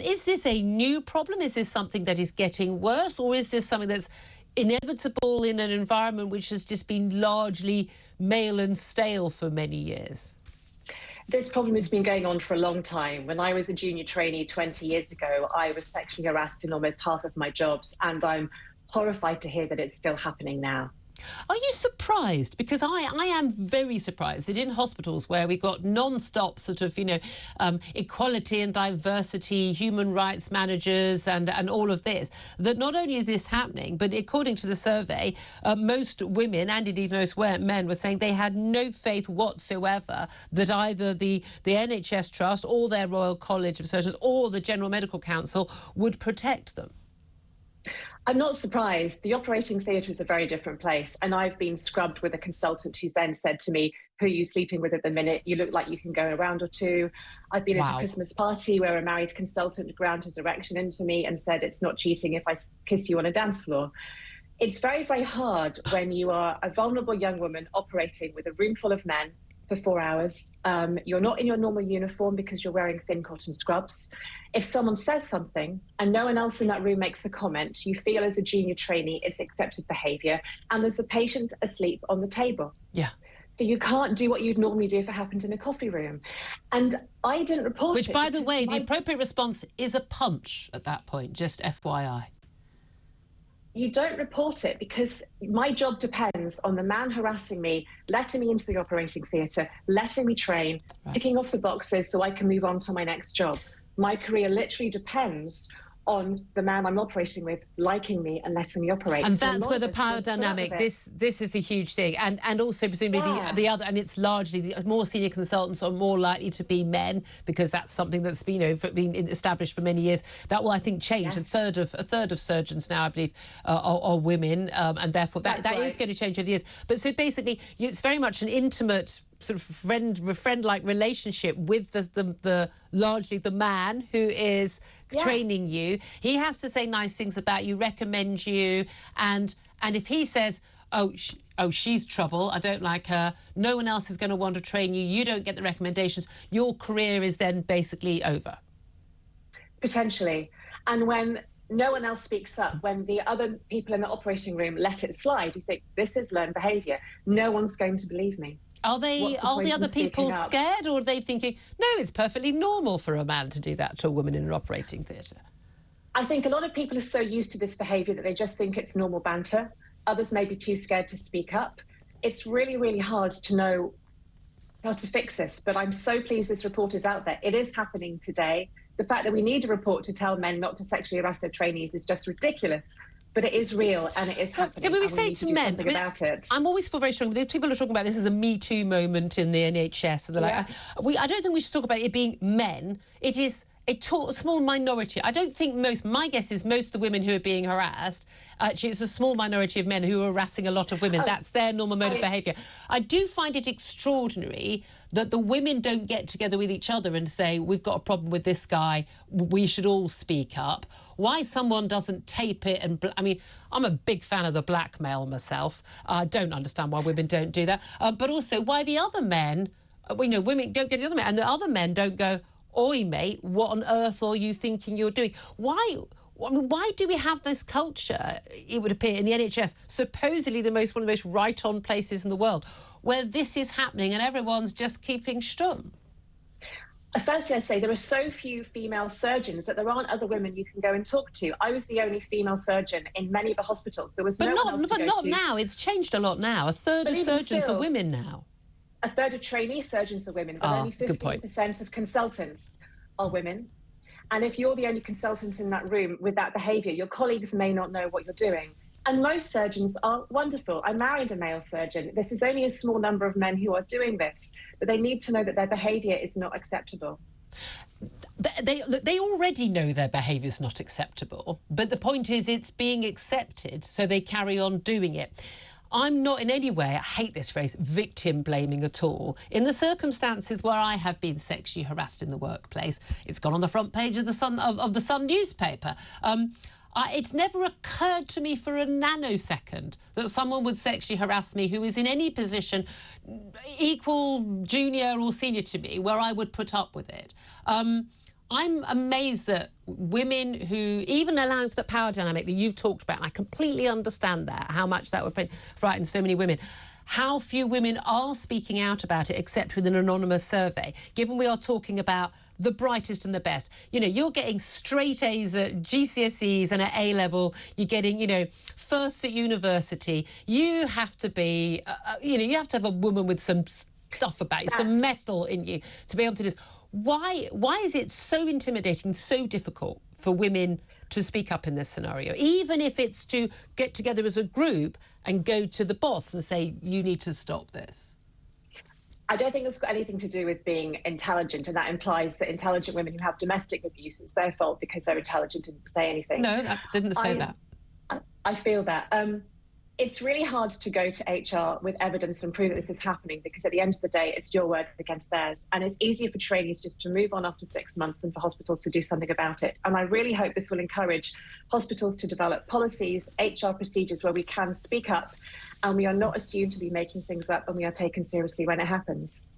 Is this a new problem? Is this something that is getting worse, or is this something that's inevitable in an environment which has just been largely male and stale for many years? This problem has been going on for a long time. When I was a junior trainee 20 years ago, I was sexually harassed in almost half of my jobs, and I'm horrified to hear that it's still happening now. Are you surprised? Because I am very surprised that in hospitals where we've got non-stop sort of, equality and diversity, human rights managers and all of this, that not only is this happening, but according to the survey, most women and indeed most men were saying they had no faith whatsoever that either the NHS Trust or their Royal College of Surgeons or the General Medical Council would protect them. I'm not surprised. The operating theatre is a very different place, and I've been scrubbed with a consultant who's then said to me, "Who are you sleeping with at the minute? You look like you can go a round or two." I've been at a Christmas party where a married consultant ground his erection into me and said, "It's not cheating if I kiss you on a dance floor." It's very, very hard when you are a vulnerable young woman operating with a room full of men for 4 hours. You're not in your normal uniform because you're wearing thin cotton scrubs. If someone says something and no one else in that room makes a comment, you feel as a junior trainee it's accepted behaviour, and there's a patient asleep on the table. Yeah. So you can't do what you'd normally do if it happened in a coffee room. And I didn't report it. Which, by the way, the appropriate response is a punch at that point, just FYI. You don't report it because my job depends on the man harassing me, letting me into the operating theatre, letting me train, ticking off the boxes so I can move on to my next job. My career literally depends on the man I'm operating with liking me and letting me operate. And that's where the power dynamic, this is the huge thing. And also presumably the other, and it's largely the more senior consultants are more likely to be men, because that's something that's been, been established for many years. That will, I think, change. Yes. A third of surgeons now, I believe, are women, and therefore that is going to change over the years. But so basically, it's very much an intimate sort of friend-like relationship with the largely the man who is training you. He has to say nice things about you, recommend you, and if he says, oh, she's trouble, I don't like her, no one else is going to want to train you, you don't get the recommendations, your career is then basically over. Potentially. And when no one else speaks up, when the other people in the operating room let it slide, you think, this is learned behaviour. No one's going to believe me. Are the other people scared, or are they thinking, no, it's perfectly normal for a man to do that to a woman in an operating theatre? I think a lot of people are so used to this behaviour that they just think it's normal banter. Others may be too scared to speak up. It's really, really hard to know how to fix this, but I'm so pleased this report is out there. It is happening today. The fact that we need a report to tell men not to sexually harass their trainees is just ridiculous. But it is real and it is happening. Yeah, but we say to men, about it. I'm always feel very strong. People are talking about this as a Me Too moment in the NHS. And they're like, I don't think we should talk about it being men. It is a small minority. I don't think my guess is most of the women who are being harassed, actually it's a small minority of men who are harassing a lot of women. That's their normal mode of behaviour. I do find it extraordinary that the women don't get together with each other and say, we've got a problem with this guy, we should all speak up. Why someone doesn't tape it and... I mean, I'm a big fan of the blackmail myself. I don't understand why women don't do that. But also, why the other men... women don't get the other men, and the other men don't go, oi, mate, what on earth are you thinking you're doing? Why do we have this culture, it would appear, in the NHS, supposedly one of the most right-on places in the world, where this is happening and everyone's just keeping stum? Firstly, I say there are so few female surgeons that there aren't other women you can go and talk to. I was the only female surgeon in many of the hospitals. There was no one else to go to. But not now. It's changed a lot now. A third of surgeons are women now. A third of trainee surgeons are women, but only 15% of consultants are women. And if you're the only consultant in that room with that behaviour, your colleagues may not know what you're doing. And most surgeons are wonderful. I married a male surgeon. This is only a small number of men who are doing this, but they need to know that their behaviour is not acceptable. They already know their behaviour is not acceptable, but the point is it's being accepted, so they carry on doing it. I'm not in any way, I hate this phrase, victim blaming at all. In the circumstances where I have been sexually harassed in the workplace, it's gone on the front page of the Sun newspaper. It's never occurred to me for a nanosecond that someone would sexually harass me who is in any position, equal, junior or senior to me, where I would put up with it. I'm amazed that women who, even allowing for the power dynamic that you've talked about, and I completely understand that, how much that would frighten so many women, how few women are speaking out about it except with an anonymous survey, given we are talking about the brightest and the best. You know, you're getting straight A's at GCSEs and at A-level. You're getting, you know, firsts at university. You have to be, you know, you have to have a woman with some stuff about you, some metal in you to be able to do this. Why is it so intimidating, so difficult for women to speak up in this scenario, even if it's to get together as a group and go to the boss and say, you need to stop this? I don't think it's got anything to do with being intelligent, and that implies that intelligent women who have domestic abuse, it's their fault because they're intelligent and didn't say anything. No, I didn't say that. I feel that. It's really hard to go to HR with evidence and prove that this is happening, because at the end of the day, it's your word against theirs. And it's easier for trainees just to move on after 6 months than for hospitals to do something about it. And I really hope this will encourage hospitals to develop policies, HR procedures where we can speak up and we are not assumed to be making things up and we are taken seriously when it happens.